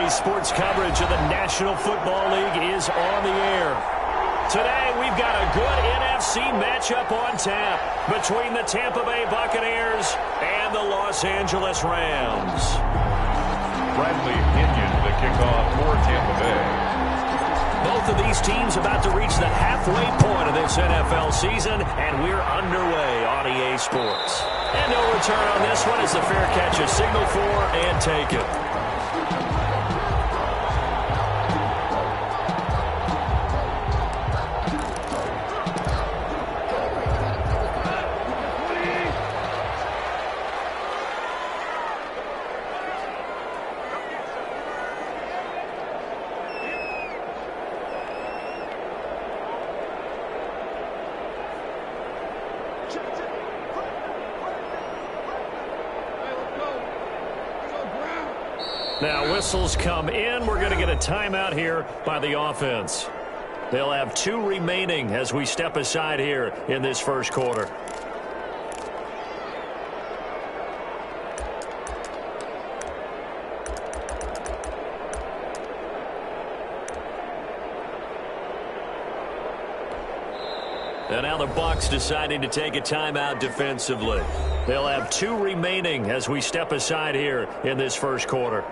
Today's sports coverage of the National Football League is on the air. Today, we've got a good NFC matchup on tap between the Tampa Bay Buccaneers and the Los Angeles Rams. Bradley Pinion, the kickoff for Tampa Bay. Both of these teams about to reach the halfway point of this NFL season, and we're underway on EA Sports. And no return on this one as the fair catch is signaled for and taken. Now whistles come in. We're going to get a timeout here by the offense. They'll have 2 remaining as we step aside here in this first quarter. And now the Bucs deciding to take a timeout defensively. They'll have 2 remaining as we step aside here in this first quarter.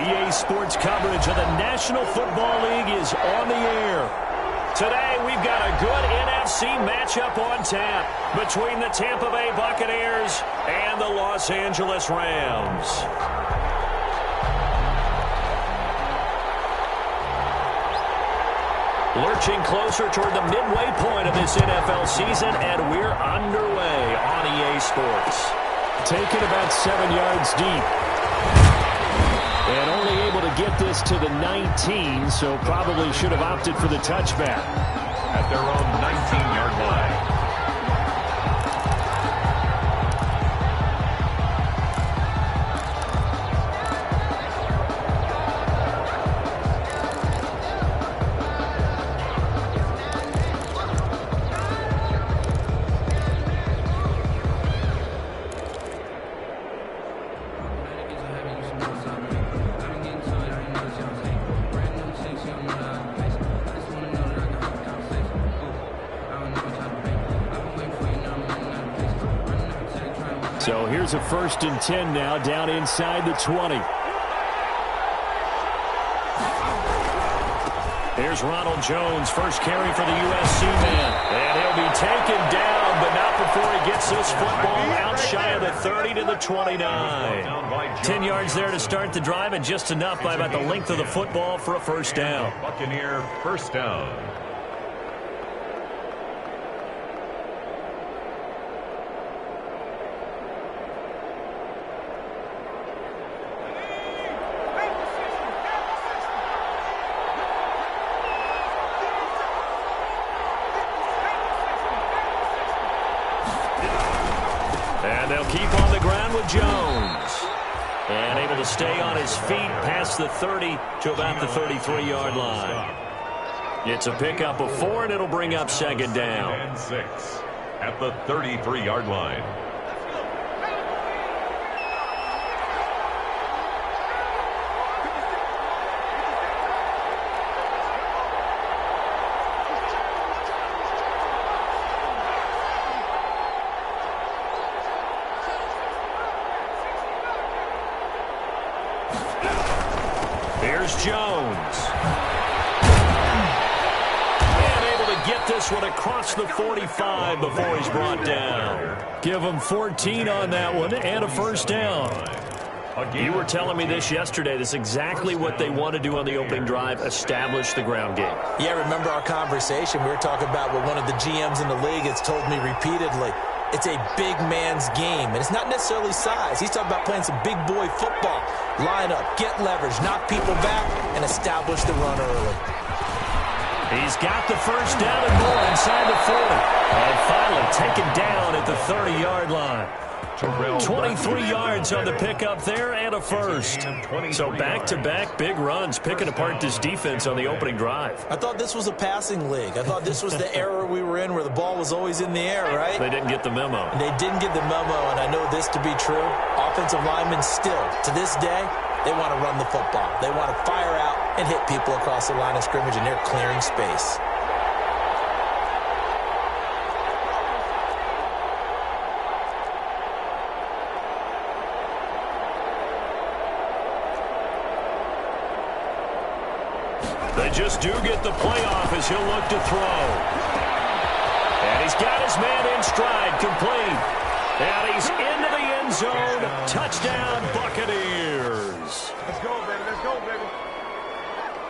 EA Sports coverage of the National Football League is on the air. Today, we've got a good NFC matchup on tap between the Tampa Bay Buccaneers and the Los Angeles Rams. Lurching closer toward the midway point of this NFL season, and we're underway on EA Sports. Taken about 7 yards deep. And only able to get this to the 19, so probably should have opted for the touchback. At their own 19-yard line. So here's a 1st and 10 now, down inside the 20. Here's Ronald Jones, first carry for the USC man. And he'll be taken down, but not before he gets this football out shy of the 30 to the 29. 10 yards there to start the drive, and just enough by about the length of the football for a first down. Buccaneer first down. And they'll keep on the ground with Jones. And able to stay on his feet past the 30 to about the 33-yard line. It's a pickup of 4, and it'll bring up second down. And 6 at the 33-yard line. Here's Jones. And able to get this one across the 45 before he's brought down. Give him 14 on that one and a first down. You were telling me this yesterday. This is exactly what they want to do on the opening drive, establish the ground game. Yeah, remember our conversation. We were talking about what one of the GMs in the league has told me repeatedly. It's a big man's game, and it's not necessarily size. He's talking about playing some big boy football. Line up, get leverage, knock people back, and establish the run early. He's got the first down and more inside the 40. And finally taken down at the 30-yard line. 23 yards on the pickup there and a first. So back-to-back big runs, picking apart this defense on the opening drive. I thought this was a passing league. I thought this was the era we were in where the ball was always in the air, right? They didn't get the memo. They didn't get the memo, and I know this to be true. Offensive linemen still, to this day, they want to run the football. They want to fire out and hit people across the line of scrimmage, and they're clearing space. They just do get the playoff as he'll look to throw. And he's got his man in stride, complete. And he's into the end zone. Touchdown, Buccaneers. Let's go, baby. Let's go, baby.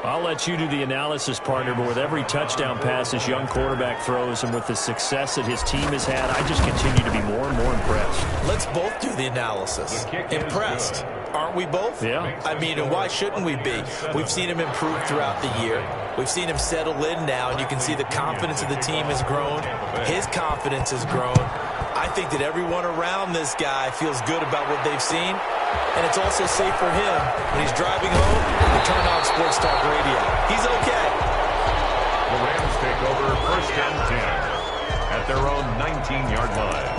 I'll let you do the analysis, partner, but with every touchdown pass this young quarterback throws and with the success that his team has had, I just continue to be more and more impressed. Let's both do the analysis. Impressed. Aren't we both? Yeah. I mean, and why shouldn't we be? We've seen him improve throughout the year. We've seen him settle in now, and you can see the confidence of the team has grown. His confidence has grown. I think that everyone around this guy feels good about what they've seen, and it's also safe for him when he's driving home to turn on Sports Talk Radio. He's okay. The Rams take over 1st and 10 at their own 19-yard line.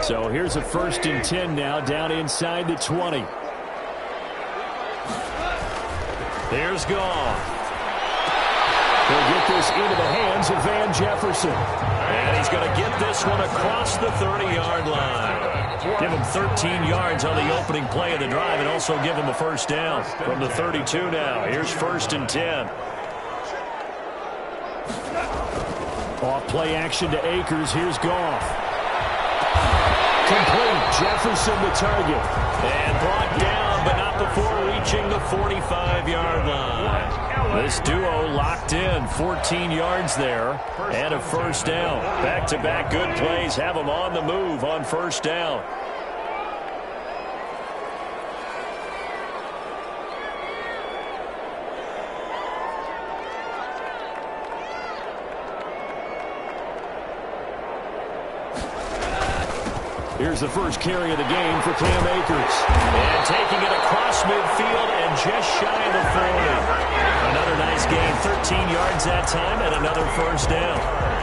So here's a 1st and 10 now, down inside the 20. Here's Goff. He'll get this into the hands of Van Jefferson. And he's going to get this one across the 30-yard line. Give him 13 yards on the opening play of the drive and also give him a first down from the 32 now. Here's 1st and 10. Off play action to Akers. Here's Goff. Complete. Jefferson the target. And brought down, but not before reaching the 45-yard line. This duo locked in. 14 yards there and a first down. Back-to-back good plays have them on the move on first down. Here's the first carry of the game for Cam Akers. And taking it across midfield and just shy of the 40. Another nice gain, 13 yards that time, and another first down.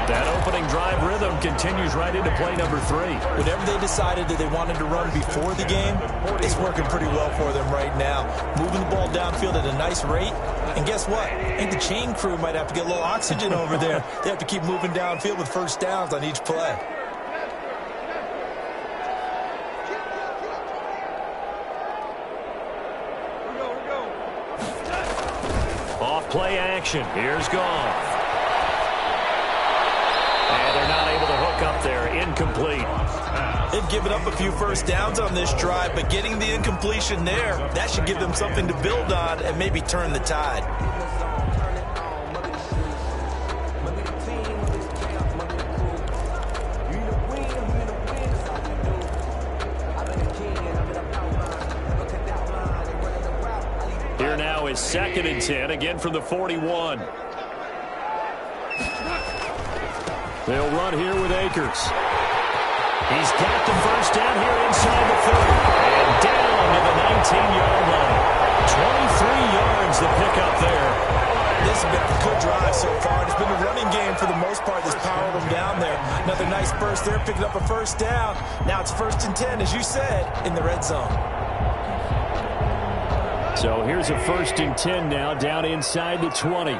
That opening drive rhythm continues right into play number 3. Whatever they decided that they wanted to run before the game, it's working pretty well for them right now. Moving the ball downfield at a nice rate. And guess what? I think the chain crew might have to get a little oxygen over there. They have to keep moving downfield with first downs on each play. Play action. Here's Goff. And they're not able to hook up there. Incomplete. They've given up a few first downs on this drive, but getting the incompletion there, that should give them something to build on and maybe turn the tide. Here now is 2nd and 10, again from the 41. They'll run here with Akers. He's got the first down here inside the 30. And down to the 19-yard line. 23 yards to pick up there. This has been a good drive so far. It's been a running game for the most part that's powered them down there. Another nice burst there, picking up a first down. Now it's 1st and 10, as you said, in the red zone. So here's a 1st and 10 now, down inside the 20.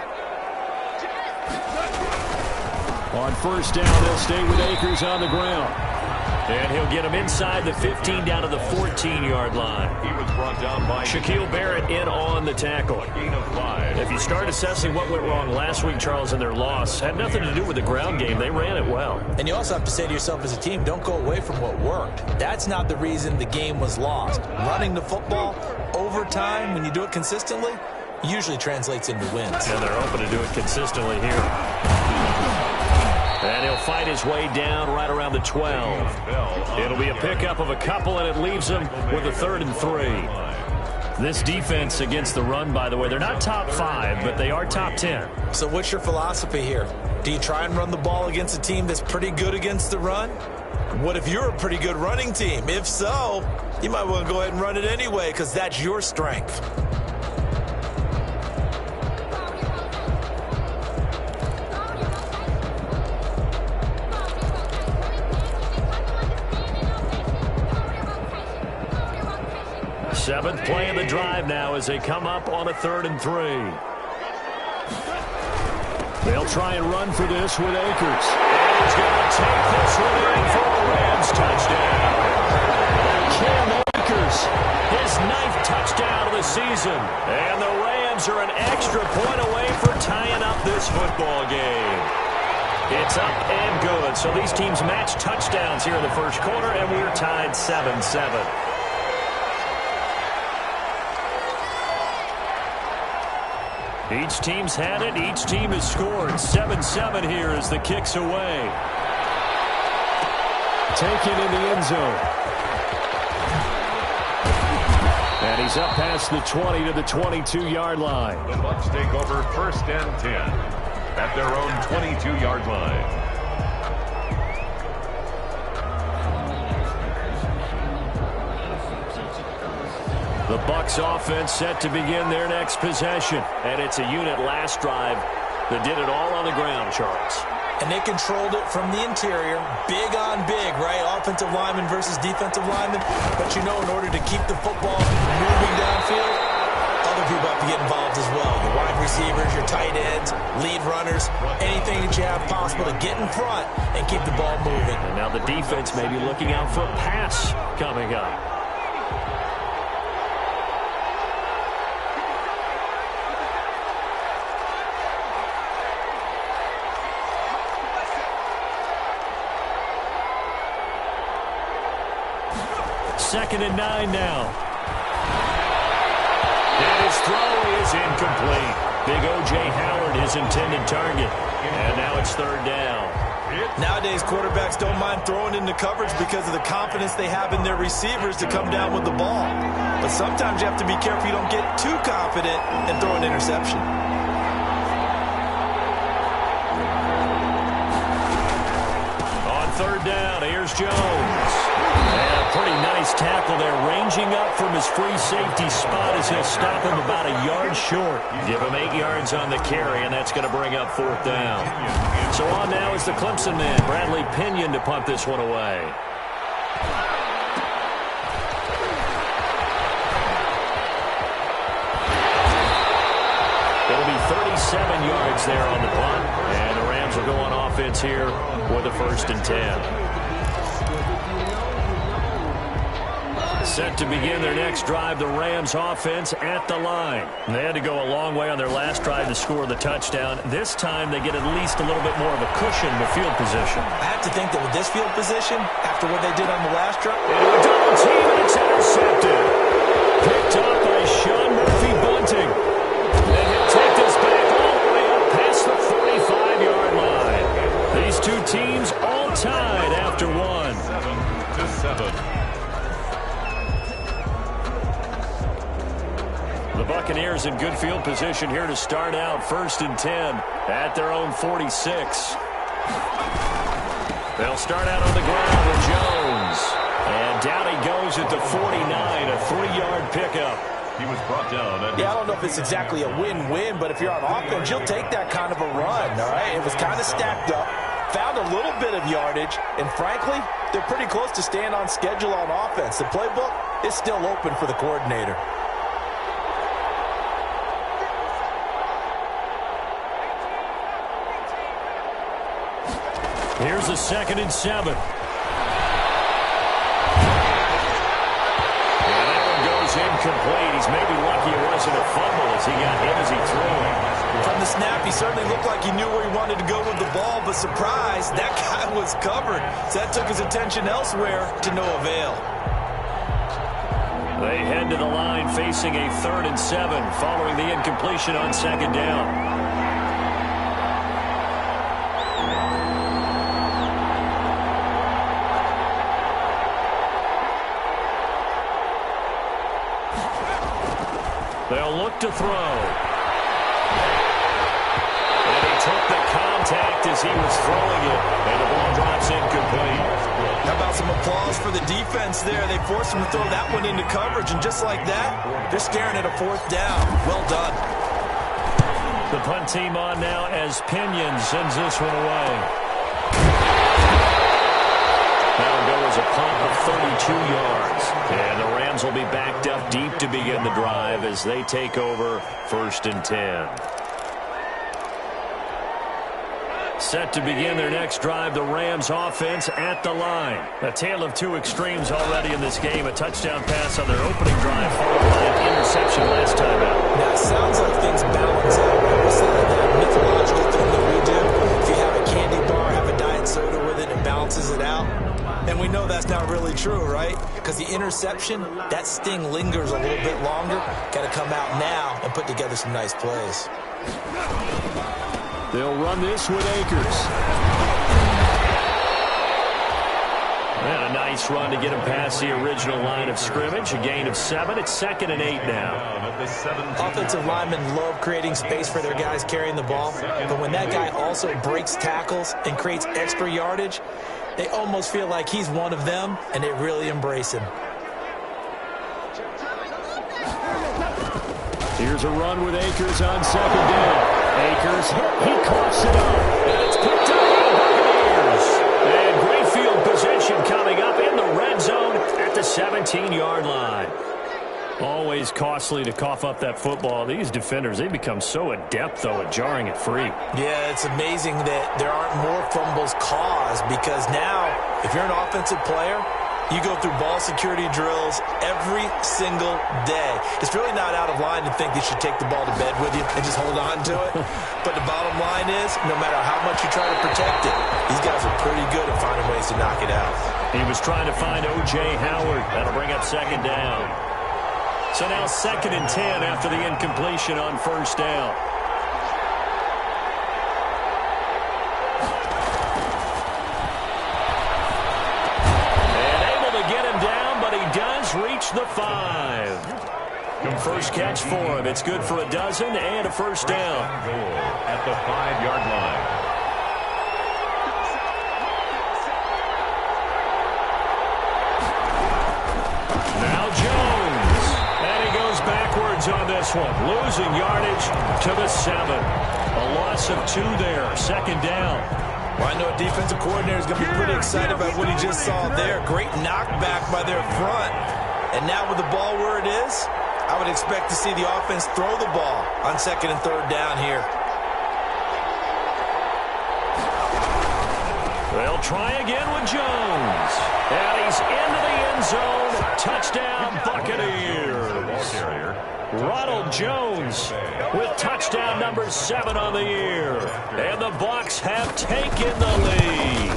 On first down, they'll stay with Akers on the ground. And he'll get him inside the 15 down to the 14-yard line. He was brought down by Shaquille Barrett in on the tackle. If you start assessing what went wrong last week, Charles, in their loss, had nothing to do with the ground game. They ran it well. And you also have to say to yourself as a team, don't go away from what worked. That's not the reason the game was lost. Running the football over time, when you do it consistently, usually translates into wins. And they're open to do it consistently here. And he'll fight his way down right around the 12. It'll be a pickup of a couple, and it leaves him with a 3rd and 3. This defense against the run, by the way, they're not top 5, but they are top 10. So what's your philosophy here? Do you try and run the ball against a team that's pretty good against the run? What if you're a pretty good running team? If so, you might want to go ahead and run it anyway because that's your strength. Seventh play of the drive now as they come up on a 3rd and 3. They'll try and run for this with Akers. And he's going to take this one in for a Rams touchdown. Cam Akers, his 9th touchdown of the season. And the Rams are an extra point away for tying up this football game. It's up and good. So these teams match touchdowns here in the first quarter, and we're tied 7-7. Each team's had it. Each team has scored. 7-7 here as the kick's away. Taken in the end zone. And he's up past the 20 to the 22-yard line. The Bucs take over 1st and 10 at their own 22-yard line. The Bucs offense set to begin their next possession. And it's a unit last drive that did it all on the ground, Charles. And they controlled it from the interior. Big on big, right? Offensive lineman versus defensive lineman. But you know, in order to keep the football moving downfield, other people have to get involved as well. Your wide receivers, your tight ends, lead runners, anything that you have possible to get in front and keep the ball moving. And now the defense may be looking out for a pass coming up. Second and 9 now. And his throw is incomplete. Big O.J. Howard, his intended target. And now it's third down. Nowadays, quarterbacks don't mind throwing into coverage because of the confidence they have in their receivers to come down with the ball. But sometimes you have to be careful you don't get too confident and throw an interception. On third down, here's Jones. And a pretty nice tackle there, ranging up from his free safety spot as he'll stop him about a yard short. Give him 8 yards on the carry, and that's going to bring up fourth down. So on now is the Clemson man, Bradley Pinion, to punt this one away. It'll be 37 yards there on the punt, and the Rams will go on offense here with a 1st and 10. Set to begin their next drive, the Rams offense at the line. They had to go a long way on their last drive to score the touchdown. This time they get at least a little bit more of a cushion with field position. I have to think that with this field position, after what they did on the last drive, Into a double team, and it's intercepted. Picked up by Sean Murphy-Bunting. And he'll take this back all the way up past the 45-yard line. These two teams all tied after one. 7-7. The Buccaneers in good field position here to start out. 1st and 10 at their own 46. They'll start out on the ground with Jones. And down he goes at the 49, a 3-yard pickup. He was brought down. yeah, I don't know if it's exactly a win-win, but if you're on offense, you'll take that kind of a run, all right? It was kind of stacked up, found a little bit of yardage, and frankly, they're pretty close to staying on schedule on offense. The playbook is still open for the coordinator. Here's a 2nd and 7. And that one goes incomplete. He's maybe lucky it wasn't a fumble as he got hit as he threw it. From the snap, he certainly looked like he knew where he wanted to go with the ball, but surprise, that guy was covered. So that took his attention elsewhere to no avail. They head to the line facing a 3rd and 7 following the incompletion on 2nd down. They'll look to throw. And he took the contact as he was throwing it, and the ball drops incomplete. How about some applause for the defense there? They forced him to throw that one into coverage, and just like that, they're staring at a 4th down. Well done. The punt team on now as Pinion sends this one away. That'll go as a punt of 32 yards. And the Rams will be backed up deep to begin the drive as they take over 1st and 10. Set to begin their next drive, the Rams offense at the line. A tale of two extremes already in this game. A touchdown pass on their opening drive followed by an interception last time out. Now, it sounds like things balance out. It's like that mythological thing that we do. If you have a candy bar, have a diet soda with it, it balances it out. And we know that's not really true, right? Because the interception, that sting lingers a little bit longer. Got to come out now and put together some nice plays. They'll run this with Akers. And a nice run to get him past the original line of scrimmage. A gain of 7. It's 2nd and 8 now. Offensive linemen love creating space for their guys carrying the ball. But when that guy also breaks tackles and creates extra yardage, they almost feel like he's one of them, and they really embrace him. Here's a run with Akers on 2nd down. Akers, he coughs it up. And it's picked up by the Buccaneers. And great field position coming up in the red zone at the 17-yard line. Always costly to cough up that football. These defenders, they become so adept, though, at jarring it free. Yeah, it's amazing that there aren't more fumbles caused because now, if you're an offensive player, you go through ball security drills every single day. It's really not out of line to think you should take the ball to bed with you and just hold on to it. But the bottom line is, no matter how much you try to protect it, these guys are pretty good at finding ways to knock it out. He was trying to find O.J. Howard. That'll bring up second down. So now 2nd and 10 after the incompletion on first down. And able to get him down, but he does reach the 5. First catch for him. It's good for a dozen and a first down. At the 5-yard line. On this one, losing yardage to the 7. A loss of 2 there, second down. Well, I know a defensive coordinator is going to be pretty excited about what he just saw there. Great knockback by their front. And now with the ball where it is, I would expect to see the offense throw the ball on 2nd and 3rd down here. They'll try again with Jones. And he's into the end zone. Touchdown, Buccaneers. Ronald Jones with touchdown number 7 on the year. And the Bucs have taken the lead.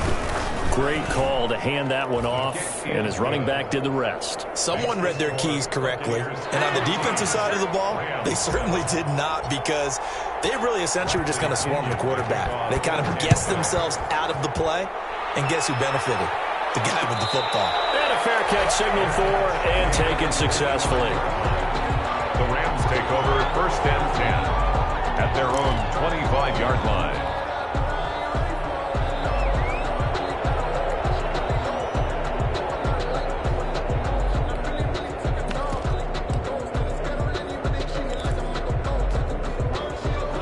Great call to hand that one off, and his running back did the rest. Someone read their keys correctly. And on the defensive side of the ball, they certainly did not, because they really essentially were just going to swarm the quarterback. They kind of guessed themselves out of the play, and guess who benefited? The guy with the football. And a fair catch signaled for and taken successfully. The Rams take over 1st and 10 at their own 25-yard line.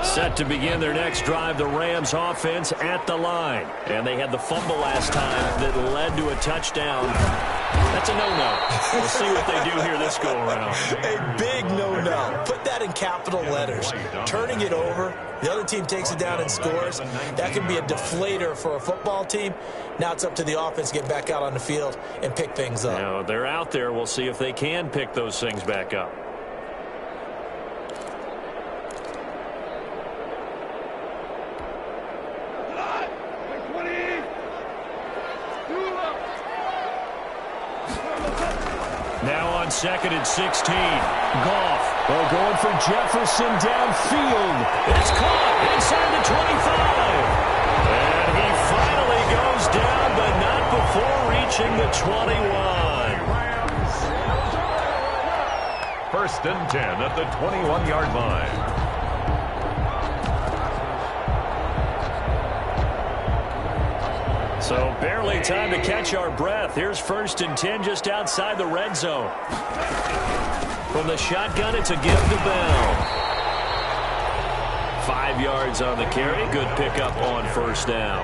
Set to begin their next drive, the Rams offense at the line. And they had the fumble last time that led to a touchdown. That's a no-no. We'll see what they do here this go-around. A big no-no. Put that in capital letters. Turning it over, the other team takes it down and scores. That can be a deflator for a football team. Now it's up to the offense to get back out on the field and pick things up. Now, they're out there. We'll see if they can pick those things back up. Now on 2nd and 16. Goff. They're going for Jefferson downfield. It's caught inside the 25. And he finally goes down, but not before reaching the 21. 1st and 10 at the 21-yard line. So barely time to catch our breath. Here's 1st and 10 just outside the red zone. From the shotgun, it's a give to Bell. 5 yards on the carry. Good pickup on first down.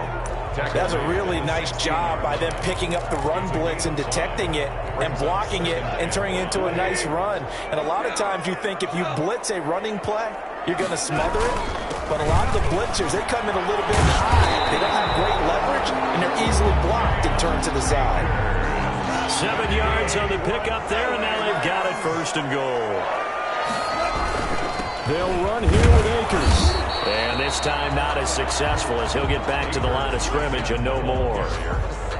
That's a really nice job by them picking up the run blitz and detecting it and blocking it and turning it into a nice run. And a lot of times you think if you blitz a running play, you're going to smother it. But a lot of the blitzers, they come in a little bit high. They don't have great leverage, and they're easily blocked and turned to the side. 7 yards on the pickup there, and now they've got it 1st and goal. They'll run here with Akers. And this time not as successful, as he'll get back to the line of scrimmage and no more.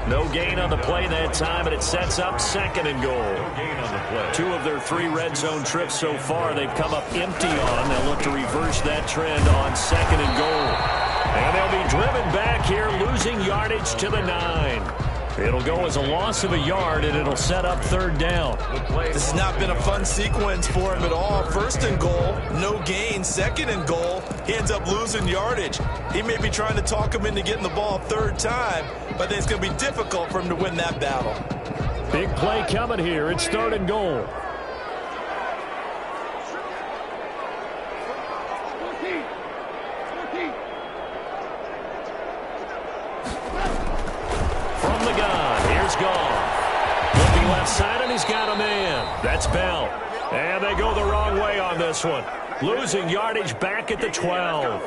No gain on the play that time, and it sets up 2nd and goal. 2 of their 3 red zone trips so far they've come up empty on. They'll look to reverse that trend on 2nd and goal. And they'll be driven back here, losing yardage to the 9. It'll go as a loss of a yard, and it'll set up 3rd down. This has not been a fun sequence for him at all. 1st and goal, no gain. 2nd and goal, he ends up losing yardage. He may be trying to talk him into getting the ball 3rd time, but then it's going to be difficult for him to win that battle. Big play coming here. It's 3rd and goal. From the gun, here's Goff. Looking left side, and he's got a man. That's Bell. And they go the wrong way on this one. Losing yardage back at the 12.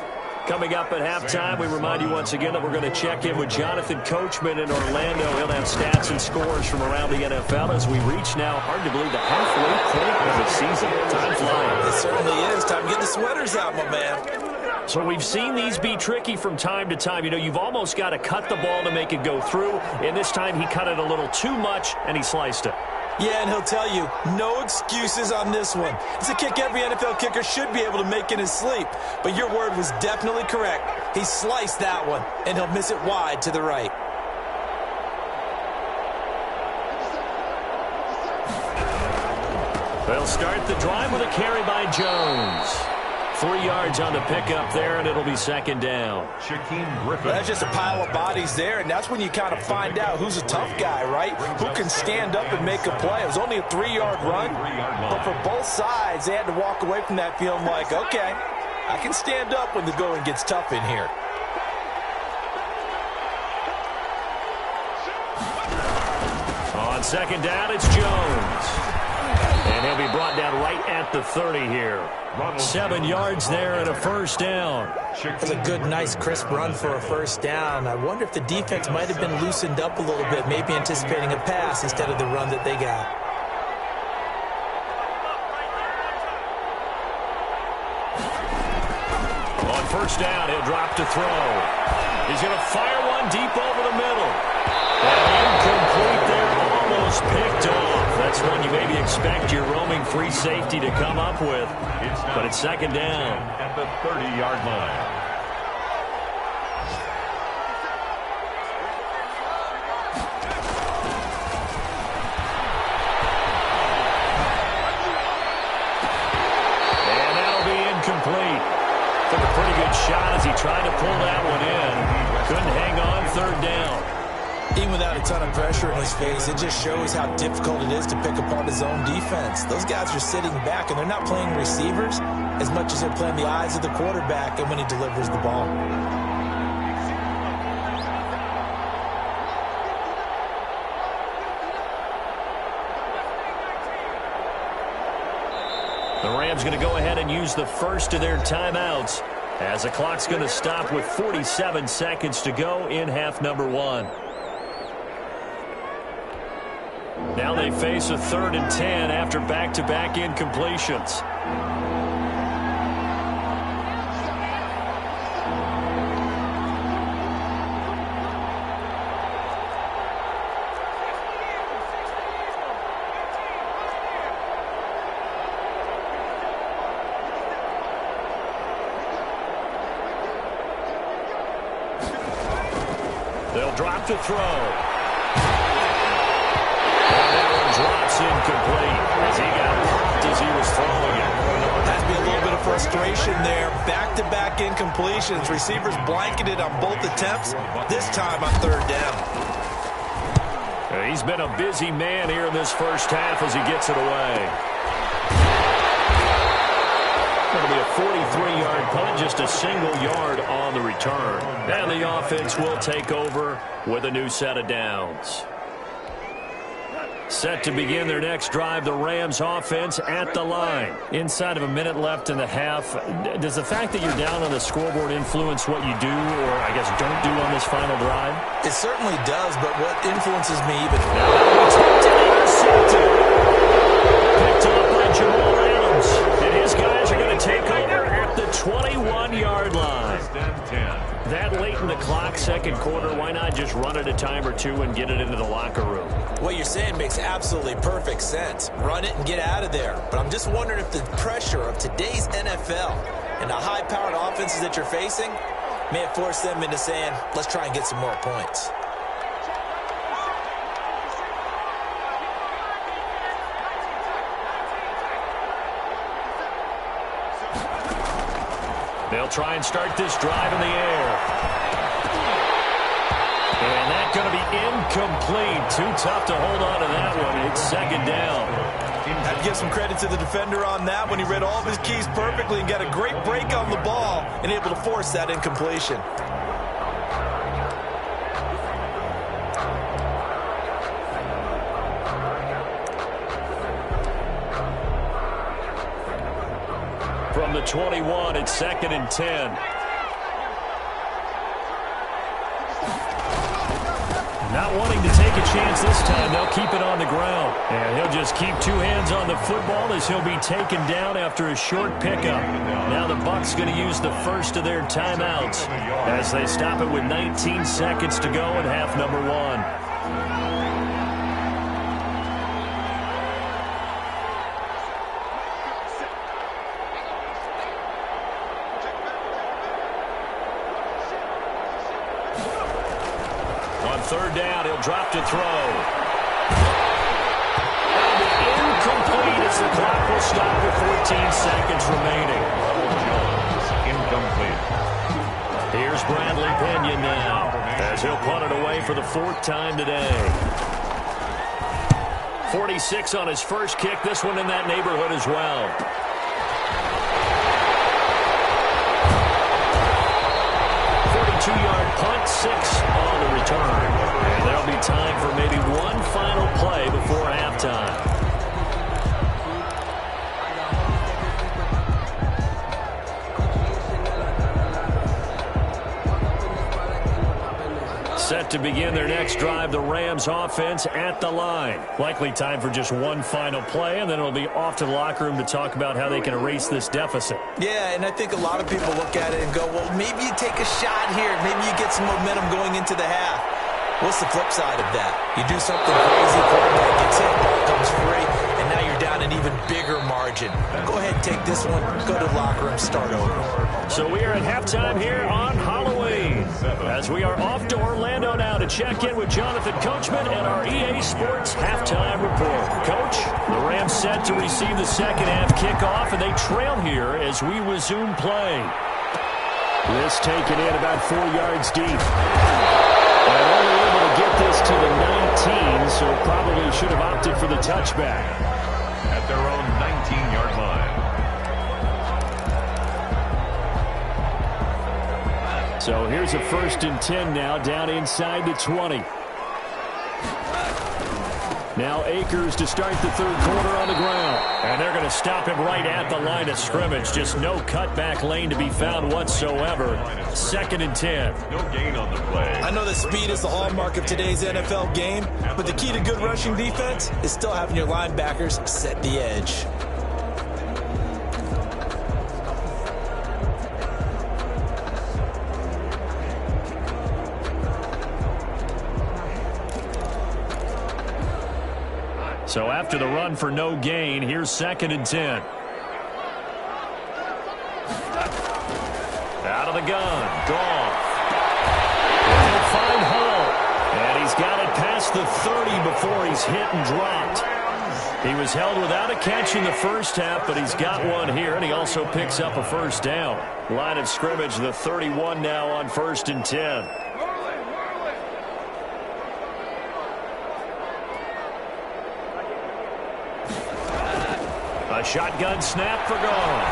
Coming up at halftime, we remind you once again that we're going to check in with Jonathan Coachman in Orlando. He'll have stats and scores from around the NFL as we reach now, hard to believe, the halfway point of the season. Time flying. It certainly is. Time to get the sweaters out, my man. So we've seen these be tricky from time to time. You know, you've almost got to cut the ball to make it go through. And this time he cut it a little too much, and he sliced it. Yeah, and he'll tell you, no excuses on this one. It's a kick every NFL kicker should be able to make in his sleep. But your word was definitely correct. He sliced that one, and he'll miss it wide to the right. They'll start the drive with a carry by Jones. 3 yards on the pickup there, and it'll be second down. That's just a pile of bodies there, and that's when you kind of find out who's a tough guy, right? Who can stand up and make a play. It was only a 3-yard run, but for both sides, they had to walk away from that feeling like, okay, I can stand up when the going gets tough in here. On second down, it's Jones. And he'll be brought down right at the 30 here. 7 yards there and a first down. It's a good, nice, crisp run for a first down. I wonder if the defense might have been loosened up a little bit, maybe anticipating a pass instead of the run that they got. On first down, he'll drop to throw. He's going to fire one deep over the middle. And incomplete there, almost picked off. That's one you maybe expect your roaming free safety to come up with. But it's second down. At the 30-yard line. And that'll be incomplete. Took a pretty good shot as he tried to pull that one in. Couldn't hang on third down. Even without a ton of pressure in his face, it just shows how difficult it is to pick apart his own defense. Those guys are sitting back, and they're not playing receivers as much as they're playing the eyes of the quarterback and when he delivers the ball. The Rams going to go ahead and use the first of their timeouts as the clock's going to stop with 47 seconds to go in half number 1. Now they face a 3rd and 10 after back-to-back incompletions. They'll drop to throw. Drops incomplete as he got popped as he was throwing it. Has to be a little bit of frustration there. Back-to-back incompletions. Receivers blanketed on both attempts. This time on third down. He's been a busy man here in this first half as he gets it away. Going to be a 43-yard punt, just a single yard on the return. And the offense will take over with a new set of downs. Set to begin their next drive, the Rams offense at the line. Inside of a minute left in the half, does the fact that you're down on the scoreboard influence what you do or, I guess, don't do on this final drive? It certainly does, but what influences me even more? Intercepted. Picked up by Jamal Adams. And his guys are going to take over at the 21-yard line. That late in the clock, second quarter, why not just run it a time or two and get it into the locker room? What you're saying makes absolutely perfect sense. Run it and get out of there. But I'm just wondering if the pressure of today's NFL and the high-powered offenses that you're facing may have forced them into saying, let's try and get some more points. They'll try and start this drive in the air. And that's going to be incomplete. Too tough to hold on to that one. It's second down. Have to give some credit to the defender on that when he read all of his keys perfectly and got a great break on the ball and able to force that incompletion. 21. It's 2nd and 10. Not wanting to take a chance this time, they'll keep it on the ground. And he'll just keep two hands on the football as he'll be taken down after a short pickup. Now the Bucs going to use the first of their timeouts as they stop it with 19 seconds to go in half number 1. Third down, he'll drop to throw. And incomplete as the clock will stop with 14 seconds remaining. Incomplete. Here's Bradley Pinion now as he'll punt it away for the 4th time today. 46 on his first kick. This one in that neighborhood as well. Two-yard punt, 6 on the return. And there'll be time for maybe one final play before halftime. Set to begin their next drive, the Rams offense at the line. Likely time for just one final play, and then it'll be off to the locker room to talk about how they can erase this deficit. Yeah, and I think a lot of people look at it and go, well, maybe you take a shot here. Maybe you get some momentum going into the half. What's the flip side of that? You do something crazy, quarterback gets hit, ball comes free, and now you're down an even bigger margin. Go ahead and take this one, go to the locker room, start over. So we are at halftime here on Halloween as we are off to Orlando now to check in with Jonathan Coachman and our EA Sports halftime report. Coach, the Rams set to receive the second half kickoff, and they trail here as we resume play. This taken in about 4 yards deep. And only able to get this to the 19, so probably should have opted for the touchback. At their own 19-yard line. So here's a 1st and 10 now, down inside the 20. Now Akers to start the 3rd quarter on the ground. And they're going to stop him right at the line of scrimmage. Just no cutback lane to be found whatsoever. 2nd and 10. No gain on the play. I know that speed is the hallmark of today's NFL game, but the key to good rushing defense is still having your linebackers set the edge. So after the run for no gain, here's 2nd and 10. Out of the gun, Goff. He'll find Hull. And he's got it past the 30 before he's hit and dropped. He was held without a catch in the first half, but he's got one here, and he also picks up a 1st down. Line of scrimmage, the 31 now on 1st and 10. A shotgun snap for Goff.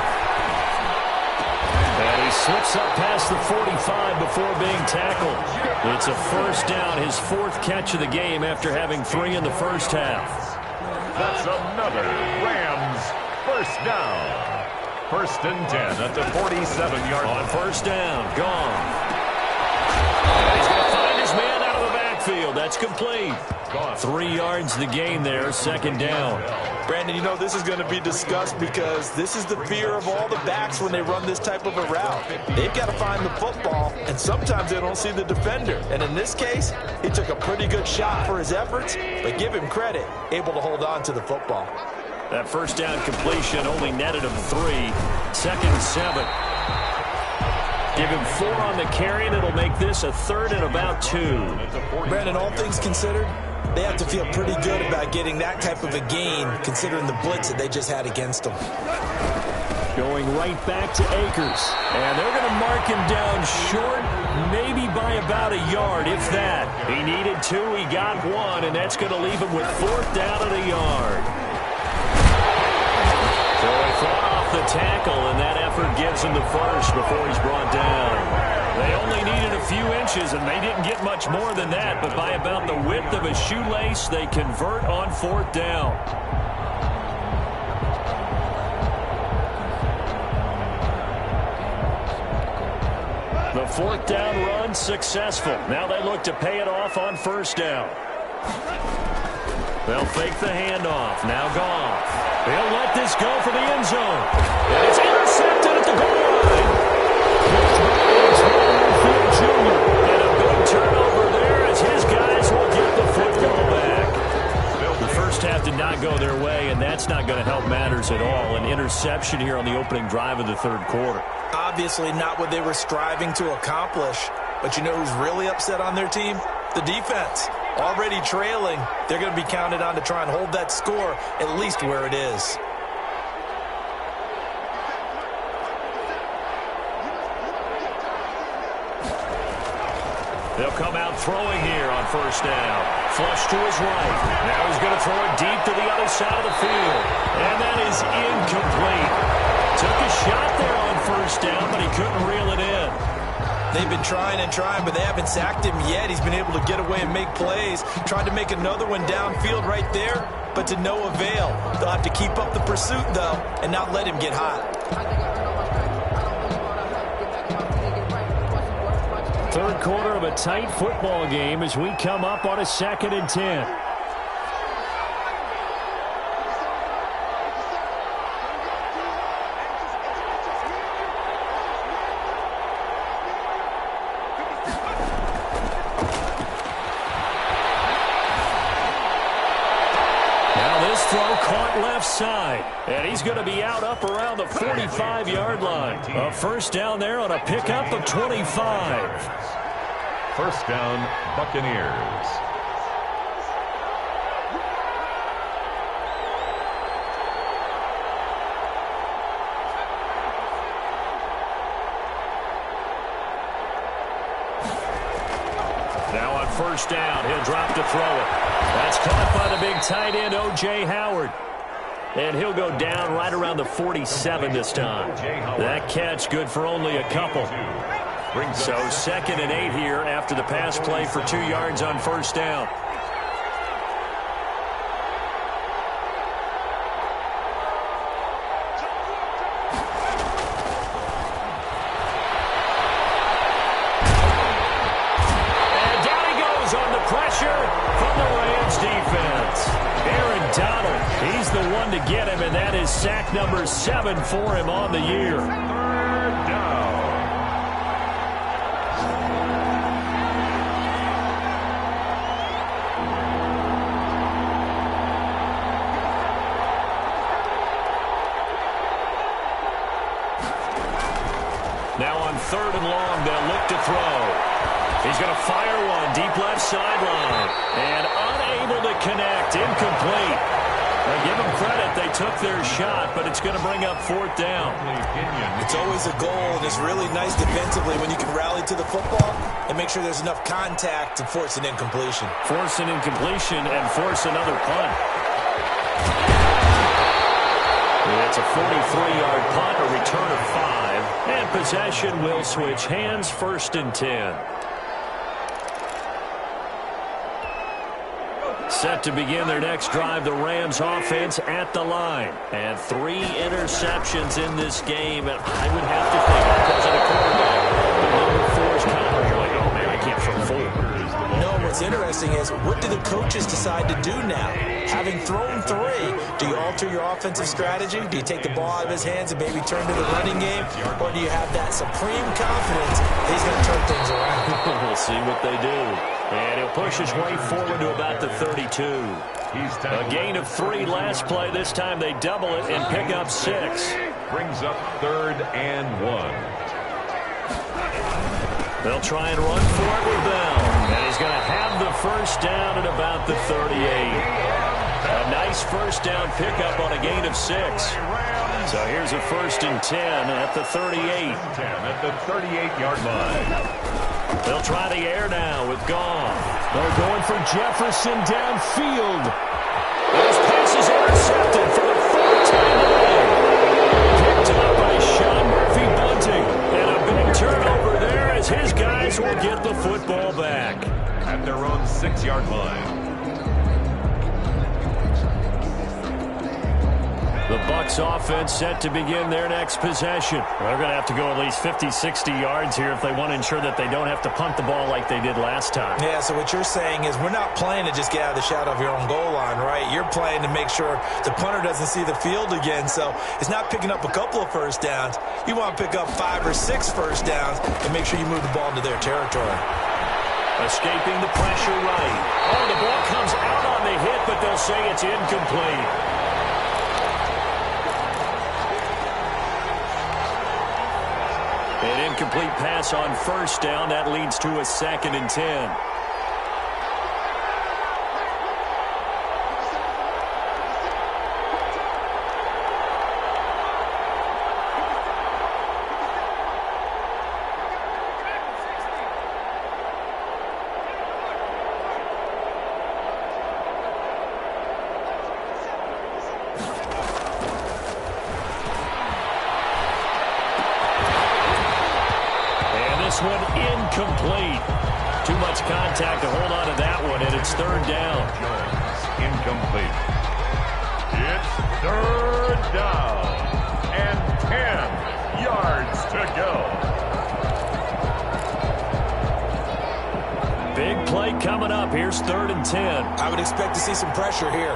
And he slips up past the 45 before being tackled. It's a 1st down, his 4th catch of the game after having 3 in the first half. That's another Rams 1st down. 1st and 10 at the 47-yard line. On 1st down, Goff. And he's going to find his man out of the backfield. That's complete. 3 yards the gain there, 2nd down. Brandon, you know this is going to be discussed because this is the fear of all the backs when they run this type of a route. They've got to find the football, and sometimes they don't see the defender. And in this case, he took a pretty good shot for his efforts, but give him credit, able to hold on to the football. That 1st down completion only netted him 3. 2nd and 7. Give him 4 on the carry, and it'll make this a 3rd and about 2. Brandon, all things considered, they have to feel pretty good about getting that type of a gain, considering the blitz that they just had against them. Going right back to Akers. And they're going to mark him down short, maybe by about a yard, if that. He needed 2, he got 1, and that's going to leave him with 4th down at a yard. So he fought off the tackle, and that effort gives him the 1st before he's brought down. They only needed a few inches, and they didn't get much more than that, but by about the width of a shoelace, they convert on 4th down. The fourth down run successful. Now they look to pay it off on first down. They'll fake the handoff. Now Goff. They'll let this go for the end zone. And it's intercepted at the goal line. And a big turnover there as his guys will get the football back. The first half did not go their way, and that's not going to help matters at all. An interception here on the opening drive of the third quarter. Obviously not what they were striving to accomplish. But you know who's really upset on their team? The defense. Already trailing, they're going to be counted on to try and hold that score at least where it is. They'll come out throwing here on first down. Flush to his right. Now he's going to throw it deep to the other side of the field. And that is incomplete. Took a shot there on first down, but he couldn't reel it in. They've been trying and trying, but they haven't sacked him yet. He's been able to get away and make plays. Tried to make another one downfield right there, but to no avail. They'll have to keep up the pursuit, though, and not let him get hot. Third quarter of a tight football game as we come up on a 2nd and 10. Left side, and he's going to be out up around the 45-yard line. A first down there on a pickup of 25. First down, Buccaneers. Now on first down, he'll drop to throw it. That's caught by the big tight end, O.J. Howard. And he'll go down right around the 47 this time. That catch good for only a couple. So 2nd and 8 here after the pass play for 2 yards on first down. And down he goes on the pressure from the Rams defense. Aaron Donald, he's the one to get him, and that is sack number 7 for him on the year. Third down. Now on 3rd and long, they'll look to throw. He's going to fire one deep left sideline. And unable to connect. Incomplete. Now give them credit. They took their shot, but it's going to bring up 4th down. It's always a goal, and it's really nice defensively when you can rally to the football and make sure there's enough contact to force an incompletion. Force an incompletion and force another punt. It's a 43-yard punt, a return of 5. And possession will switch hands, 1st and 10. Set to begin their next drive, the Rams offense at the line. And 3 interceptions in this game, and I would have to think, because of the quarterback, the number 4 is kind of like, oh man, I can't throw 4. No, what's interesting is, what do the coaches decide to do now? Having thrown 3, do you alter your offensive strategy? Do you take the ball out of his hands and maybe turn to the running game? Or do you have that supreme confidence he's going to turn things around? We'll see what they do. And he'll push his way forward to about the 32. A gain of 3 last play. This time they double it and pick up 6. Brings up 3rd and 1. They'll try and run for it with Bell. And he's going to have the first down at about the 38. A nice first down pickup on a gain of 6. So here's a 1st and 10 at the 38. 10 at the 38-yard line. They'll try the air now with Goff. They're going for Jefferson downfield. His pass is intercepted for the 4th time today. Picked up by Sean Murphy Bunting. And a big turnover there as his guys will get the football back. At their own 6-yard line. The Bucs offense set to begin their next possession. They're going to have to go at least 50, 60 yards here if they want to ensure that they don't have to punt the ball like they did last time. Yeah, so what you're saying is we're not playing to just get out of the shadow of your own goal line, right? You're playing to make sure the punter doesn't see the field again. So it's not picking up a couple of first downs. You want to pick up 5 or 6 first downs and make sure you move the ball into their territory. Escaping the pressure right. Oh, the ball comes out on the hit, but they'll say it's incomplete. An incomplete pass on first down. That leads to a 2nd and 10. Incomplete. Too much contact to hold on to that one, and it's 3rd down. Incomplete. It's 3rd down and 10 yards to go. Big play coming up. Here's 3rd and 10. I would expect to see some pressure here.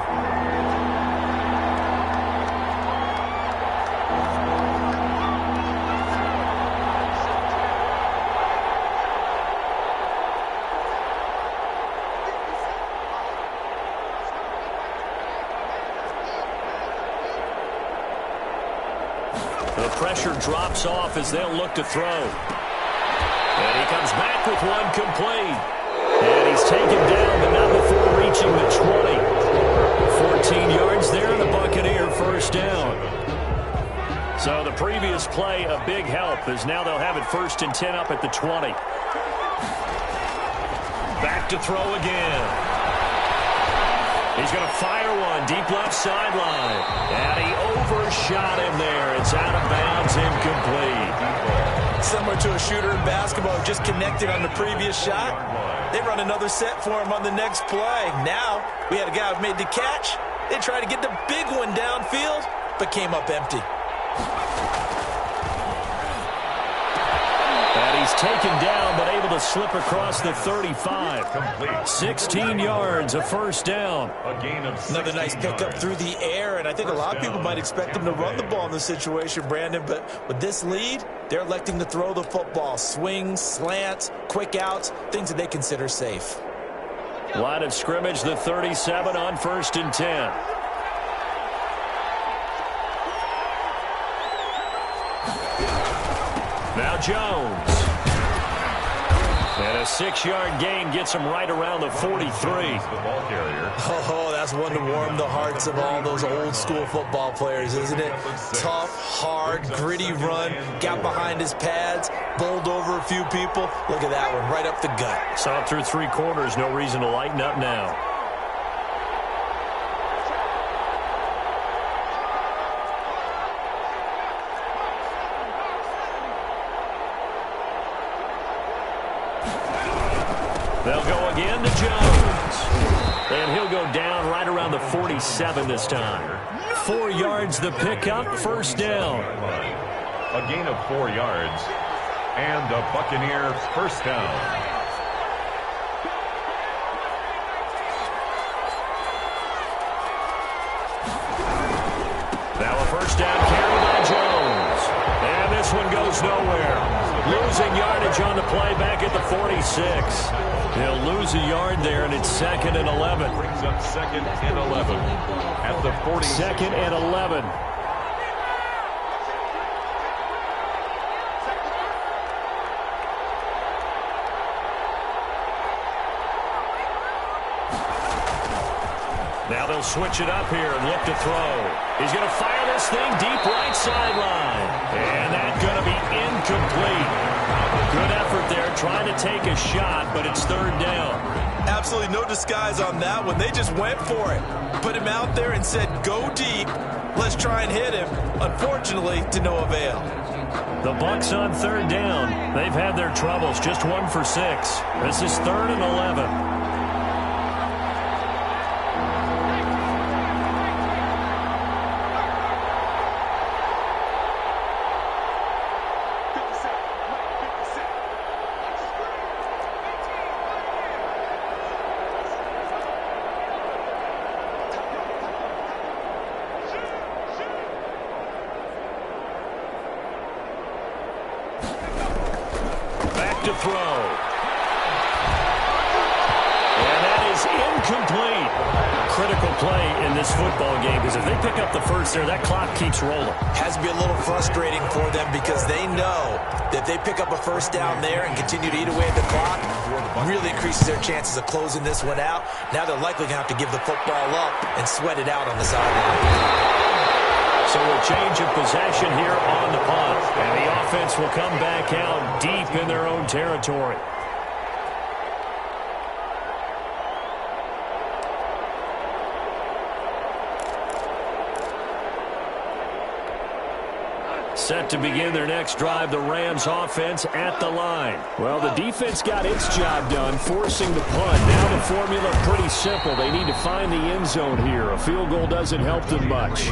The pressure drops off as they'll look to throw. And he comes back with one complete. And he's taken down, but not before reaching the 20. 14 yards there, and the Buccaneer first down. So the previous play, a big help, as now they'll have it 1st and 10 up at the 20. Back to throw again. He's going to fire one deep left sideline. And he overshot him there. It's out of bounds, incomplete. Similar to a shooter in basketball who just connected on the previous shot. They run another set for him on the next play. Now we had a guy who made the catch. They tried to get the big one downfield, but came up empty. And he's taken down, but able to slip across the 35. Complete. 16 yards, a first down. A gain of 16 Another nice pickup through the air, and I think a lot of people might expect them to run the ball in this situation, Brandon, but with this lead, they're electing to throw the football. Swings, slants, quick outs, things that they consider safe. Line of scrimmage, the 37 on 1st and 10. Now Jones. And a 6-yard gain gets him right around the 43. The ball carrier. Oh, that's one to warm the hearts of all those old-school football players, isn't it? Tough, hard, gritty run, got behind his pads, bowled over a few people. Look at that one, right up the gut. Saw it through 3 quarters, no reason to lighten up now. They'll go again to Jones. And he'll go down right around the 47 this time. 4 yards the pickup, first down. A gain of 4 yards. And a Buccaneer first down. Now a first down carry by Jones. And this one goes nowhere. Losing yardage on the play back at the 46. He'll lose a yard there, and it's 2nd and 11. Brings up 2nd and 11 at the 40. 2nd and 11. Now they'll switch it up here and look to throw. He's going to fire this thing deep right sideline. And that's going to be incomplete. Good effort there trying to take a shot, but it's 3rd down. Absolutely no disguise on that one. They just went for it. Put him out there and said, go deep. Let's try and hit him. Unfortunately, to no avail. The Bucs on 3rd down. They've had their troubles. Just 1 for 6. This is 3rd and 11. back to throw. And that is incomplete. Critical play in this football game, because if they pick up the first there, that clock keeps rolling. Has to be a little frustrating for them because they know that if they pick up a first down there and continue to eat away at the clock, really increases their chances of closing this one out. Now they're likely going to have to give the football up and sweat it out on the sideline. So a change of possession here on the punt, and the offense will come back out deep in their own territory. Set to begin their next drive, the Rams offense at the line. Well, the defense got its job done, forcing the punt. Now the formula pretty simple. They need to find the end zone here. A field goal doesn't help them much.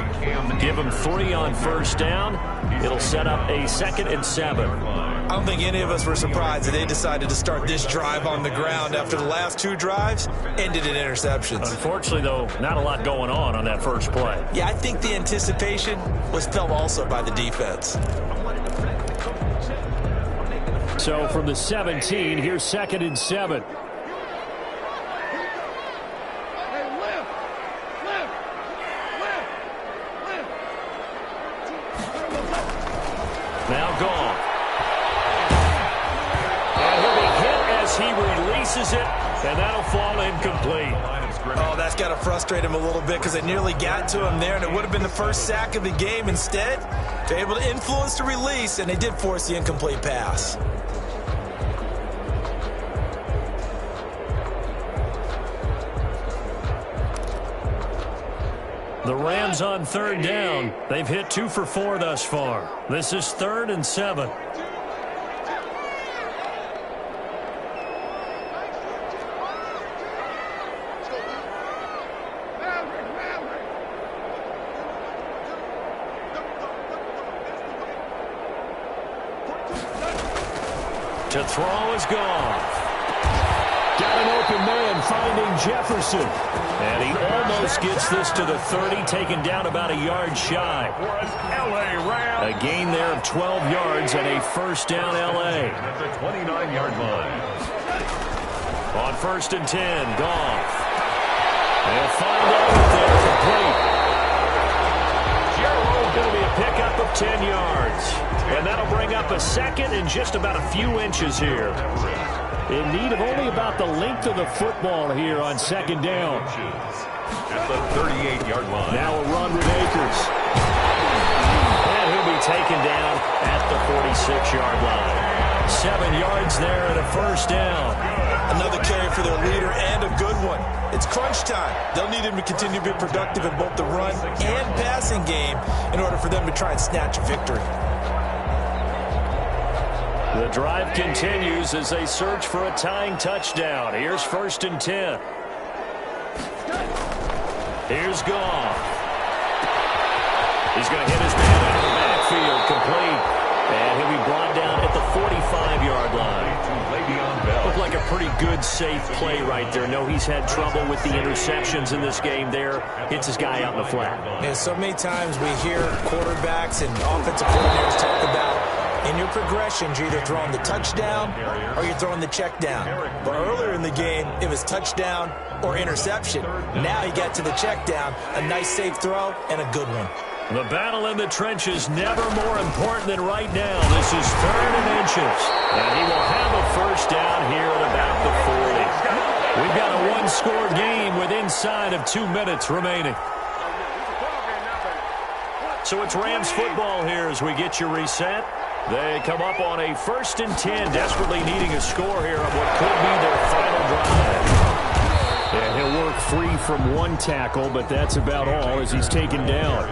Give them 3 on first down. It'll set up a 2nd and 7. I don't think any of us were surprised that they decided to start this drive on the ground after the last 2 drives ended in interceptions. Unfortunately, though, not a lot going on that first play. Yeah, I think the anticipation was felt also by the defense. So from the 17, here's 2nd and 7. Now gone. And he'll be hit as he releases it, and that'll fall incomplete. Oh, that's got to frustrate him a little bit because they nearly got to him there, and it would have been the first sack of the game. Instead, they're able to influence the release, and they did force the incomplete pass. The Rams on 3rd down. They've hit 2 for 4 thus far. This is 3rd and 7. To throw is gone. Got an open man finding Jefferson. And he almost gets this to the 30, taken down about a yard shy. A gain there of 12 yards and a first down L.A. At the 29-yard line. On 1st and 10, Goff. They'll find out they're complete. It'll be a pickup of 10 yards. And that'll bring up a 2nd and just about a few inches here. In need of only about the length of the football here on 2nd down. At the 38-yard line. Now a run with Akers. And he'll be taken down at the 46-yard line. 7 yards there and a first down. Another carry for their leader and a good one. It's crunch time. They'll need him to continue to be productive in both the run and passing game in order for them to try and snatch a victory. The drive continues as they search for a tying touchdown. Here's 1st and 10. Here's Goff. He's going to hit his man out of the backfield, complete. And he'll be brought down at the 45-yard line. Looked like a pretty good, safe play right there. No, he's had trouble with the interceptions in this game there. Hits his guy out in the flat. Yeah, so many times we hear quarterbacks and offensive coordinators talk about in your progressions, you're either throwing the touchdown or you're throwing the check down. But earlier in the game, it was touchdown or interception. Now he got to the check down, a nice safe throw, and a good one. The battle in the trenches never more important than right now. This is 3rd and inches. And he will have a first down here at about the 40. We've got a one-score game with inside of 2 minutes remaining. So it's Rams football here as we get you reset. They come up on a 1st and 10, desperately needing a score here on what could be their final drive. And he'll work free from one tackle, but that's about all as he's taken down.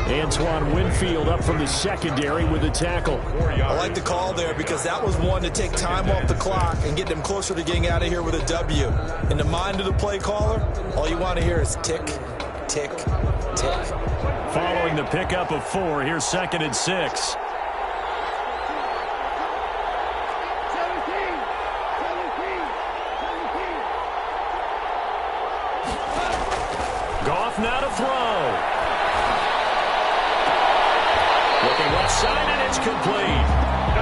Antoine Winfield up from the secondary with a tackle. I like the call there because that was one to take time off the clock and get them closer to getting out of here with a W. In the mind of the play caller, all you want to hear is tick, tick, tick. Following the pickup of 4, here's 2nd and 6. Goff now to throw. Looking left side, and it's complete.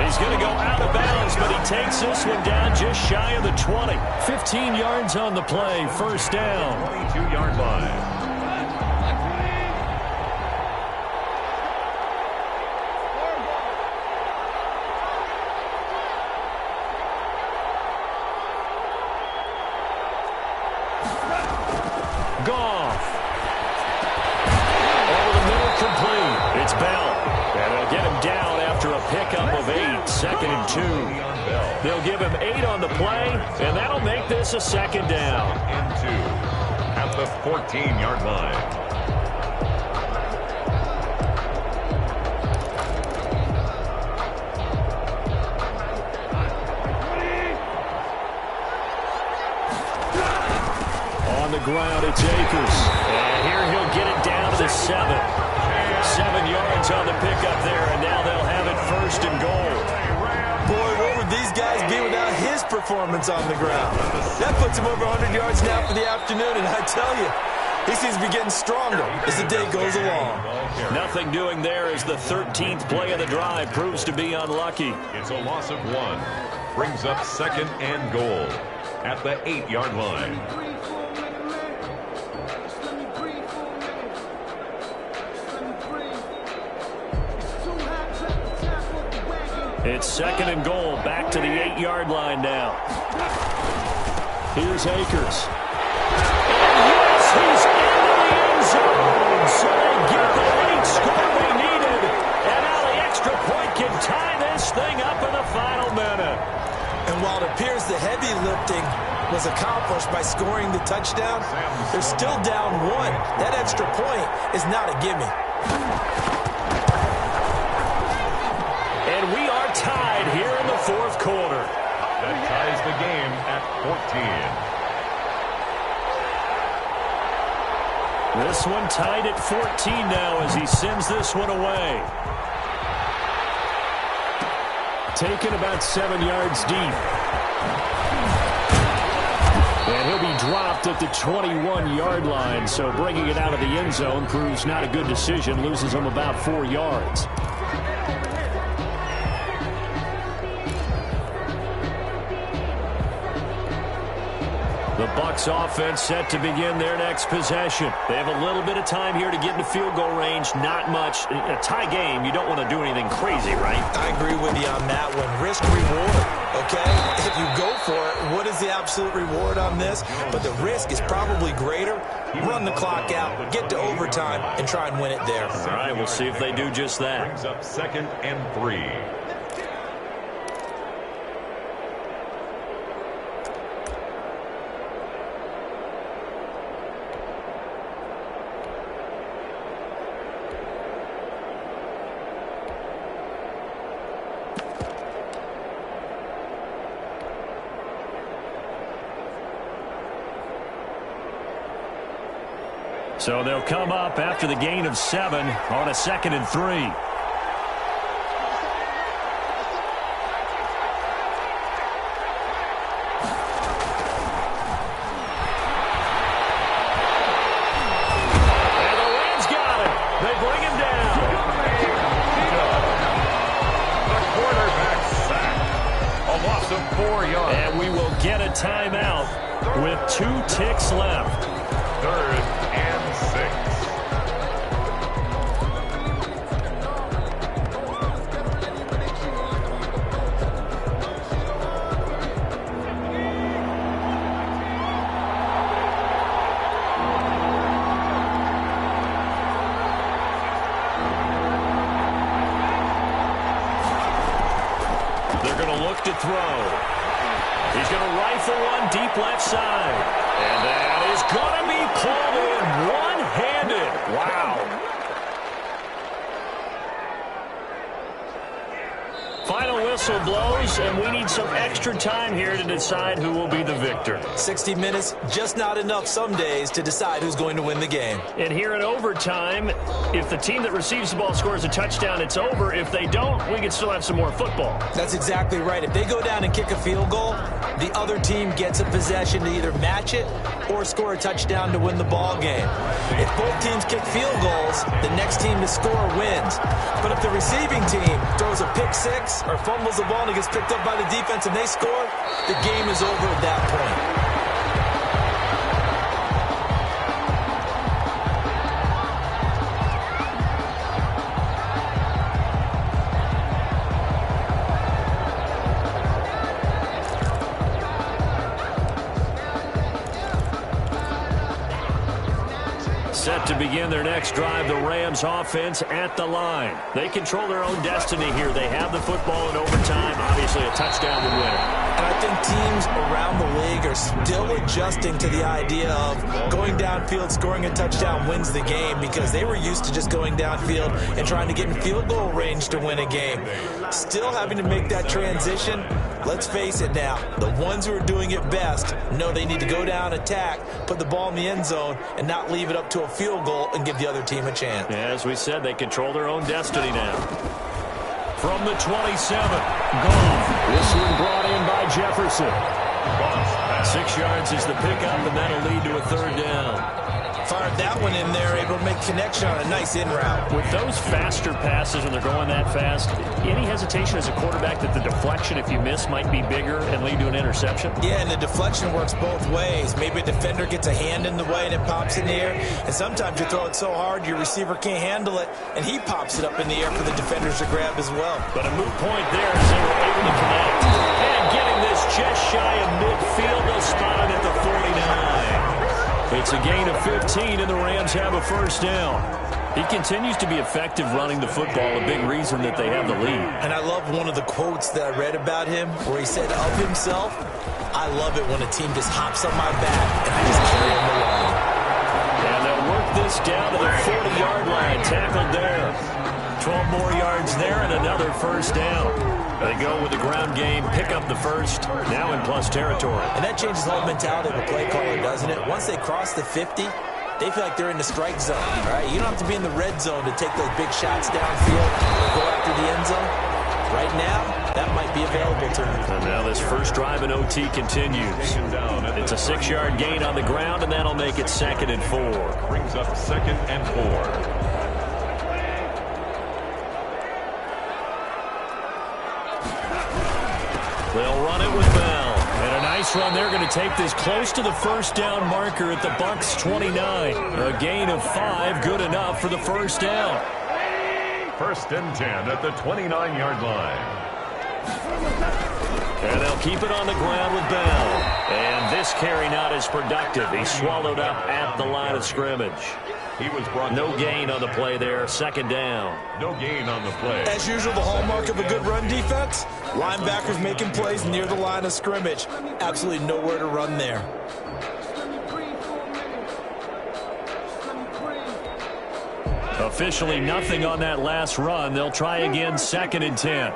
He's going to go out of bounds, but he takes this one down just shy of the 20. 15 yards on the play, first down. 22-yard line. Goff. Over the middle, complete. It's Bell. And they'll get him down after a pickup of 8, second and 2. They'll give him 8 on the play, and that'll make this a second down. And 2 at the 14-yard line. On the ground, it's Akers. And here he'll get it down to the 7. 7 yards on the pickup there, and now they'll have it first and goal. Boy, what would these guys be without his performance on the ground? That puts him over 100 yards now for the afternoon, and I tell you, he seems to be getting stronger as the day goes along. Nothing doing there as the 13th play of the drive proves to be unlucky. It's a loss of 1. Brings up second and goal at the 8-yard line. It's second and goal, back to the 8-yard line now. Here's Akers. And yes, he's into the end zone. So they get the late score they needed. And now the extra point can tie this thing up in the final minute. And while it appears the heavy lifting was accomplished by scoring the touchdown, they're still down 1. That extra point is not a gimme. And we are tied here in the fourth quarter. That ties the game at 14. This one tied at 14 now as he sends this one away. Taken about 7 yards deep. And he'll be dropped at the 21-yard line, so bringing it out of the end zone proves not a good decision, loses him about 4 yards. The Bucs offense set to begin their next possession. They have a little bit of time here to get into field goal range. Not much. In a tie game, you don't want to do anything crazy, right? I agree with you on that one. Risk-reward, okay? If you go for it, what is the absolute reward on this? But the risk is probably greater. Run the clock out, get to overtime, and try and win it there. All right, we'll see if they do just that. Brings up second and 3. So they'll come up after the gain of 7 on a second and 3. And the Rams got it. They bring him down. The quarterback sack. A loss of 4 yards. And we will get a timeout with 2 ticks left. 3rd and 6. They're going to look to throw. He's going to rifle one deep left side. And that is going to be pulled in one-handed. Wow. Final whistle whistle blows, and we need some extra time here to decide who will be the victor. 60 minutes, just not enough some days to decide who's going to win the game. And here in overtime, if the team that receives the ball scores a touchdown, it's over. If they don't, we can still have some more football. That's exactly right. If they go down and kick a field goal, the other team gets a possession to either match it or score a touchdown to win the ball game. If both teams kick field goals, the next team to score wins. But if the receiving team throws a pick six or fumbles the ball and it gets picked up by the defense and they score, the game is over at that point. Set to begin their next drive, the Rams offense at the line. They control their own destiny here. They have the football in overtime. Obviously, a touchdown would win it. And I think teams around the league are still adjusting to the idea of going downfield, scoring a touchdown wins the game, because they were used to just going downfield and trying to get in field goal range to win a game. Still having to make that transition. Let's face it now, the ones who are doing it best know they need to go down, attack, put the ball in the end zone, and not leave it up to a field goal and give the other team a chance. As we said, they control their own destiny now. From the 27, gone. This one brought in by Jefferson. 6 yards is the pickup, and that'll lead to a third down. Fired that one in there, able to make connection on a nice in route. With those faster passes when they're going that fast, any hesitation as a quarterback that the deflection, if you miss, might be bigger and lead to an interception? Yeah, and the deflection works both ways. Maybe a defender gets a hand in the way and it pops in the air. And sometimes you throw it so hard your receiver can't handle it, and he pops it up in the air for the defenders to grab as well. But a moot point there as they were able to connect. And getting this just shy of midfield, they'll spot it at the 49. It's a gain of 15, and the Rams have a first down. He continues to be effective running the football, a big reason that they have the lead. And I love one of the quotes that I read about him where he said of himself, "I love it when a team just hops on my back and I just carry them along." And they'll work this down to the 40-yard line, tackled there. 12 more yards there and another first down. They go with the ground game, pick up the first, now in plus territory. And that changes the whole mentality of a play caller, doesn't it? Once they cross the 50, they feel like they're in the strike zone, all right? You don't have to be in the red zone to take those big shots downfield or go after the end zone. Right now, that might be available to them. And now this first drive in OT continues. It's a 6-yard gain on the ground, and that'll make it 2nd and 4. Brings up 2nd and 4. They'll run it with Bell. And a nice run. They're going to take this close to the first down marker at the Bucs 29. A gain of 5, good enough for the first down. 1st and 10 at the 29-yard line. And they'll keep it on the ground with Bell. And this carry not as productive. He's swallowed up at the line of scrimmage. He was brought no gain on the play there. 2nd down. No gain on the play. As usual, the hallmark of a good run defense, linebackers making plays near the line of scrimmage. Absolutely nowhere to run there. Officially nothing on that last run. They'll try again, 2nd and 10.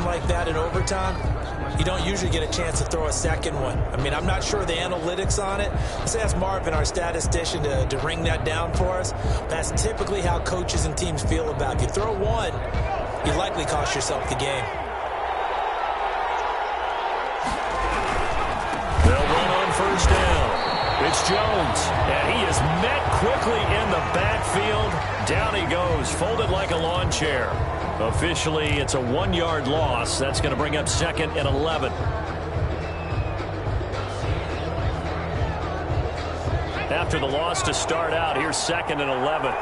Like that in overtime, you don't usually get a chance to throw a second one. I mean, I'm not sure the analytics on it. Let's ask Marvin, our statistician, to ring that down for us. That's typically how coaches and teams feel about it. If you throw one, you likely cost yourself the game. They'll run on first down. It's Jones, and he is met quickly in the backfield. Down he goes, folded like a lawn chair. Officially, it's a 1-yard loss. That's going to bring up 2nd and 11. After the loss to start out, here's 2nd and 11.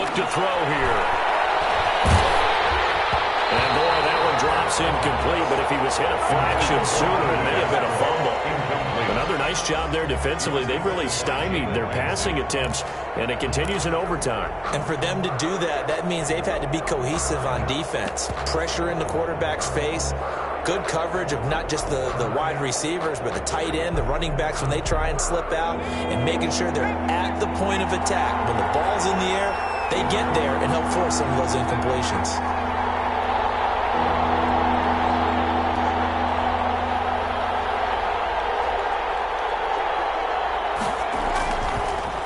To throw here. And boy, that one drops incomplete, but if he was hit a fraction sooner, it may have been a fumble. Another nice job there defensively. They've really stymied their passing attempts, and it continues in overtime. And for them to do that, that means they've had to be cohesive on defense. Pressure in the quarterback's face, good coverage of not just the wide receivers, but the tight end, the running backs when they try and slip out, and making sure they're at the point of attack. When the ball's in the air, they get there and help force some of those incompletions.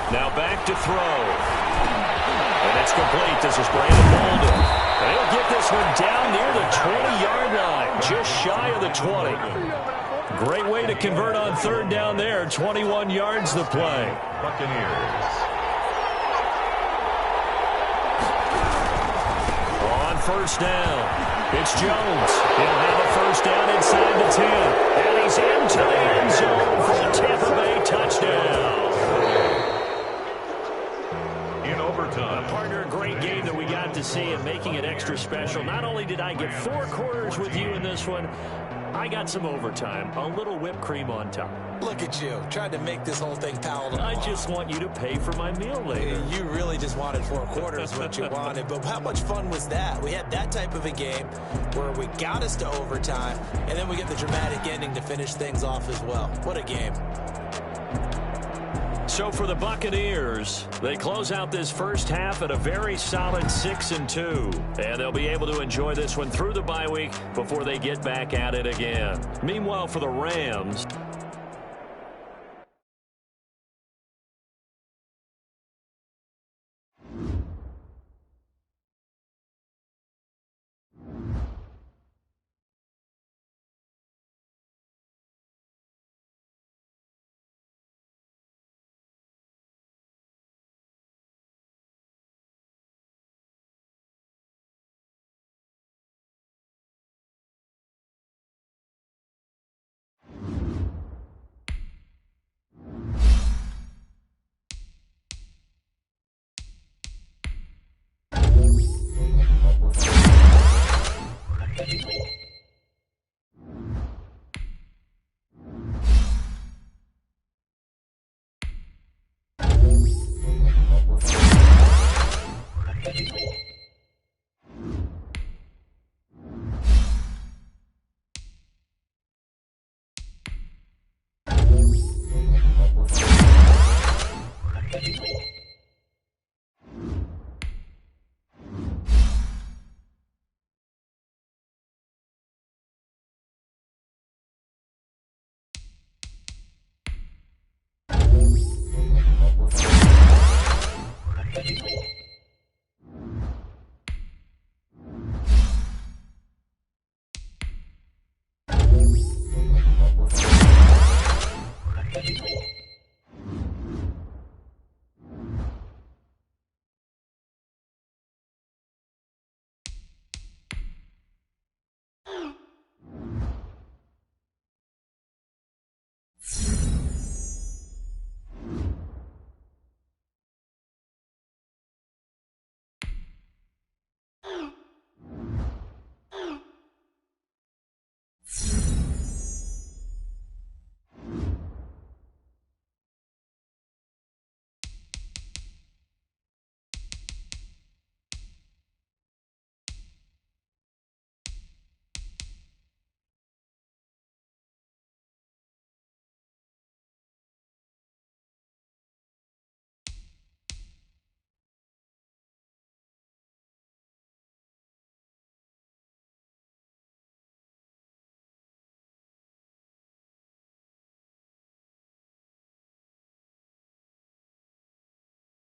Now back to throw. And it's complete. This is Brandon Bolden. And he'll get this one down near the 20-yard line, just shy of the 20. Great way to convert on 3rd down there. 21 yards the play. Buccaneers. First down. It's Jones. He'll have a first down inside the 10. And he's into the end zone for the Tampa Bay touchdown. In overtime. Partner, great game that we got to see and making it extra special. Not only did I get 4 quarters with you in this one, I got some overtime, a little whipped cream on top. Look at you, trying to make this whole thing palatable. I just want you to pay for my meal later. You really just wanted 4 quarters, what you wanted. But how much fun was that? We had that type of a game where we got us to overtime, and then we get the dramatic ending to finish things off as well. What a game. So for the Buccaneers, they close out this first half at a very solid 6-2. And they'll be able to enjoy this one through the bye week before they get back at it again. Meanwhile, for the Rams,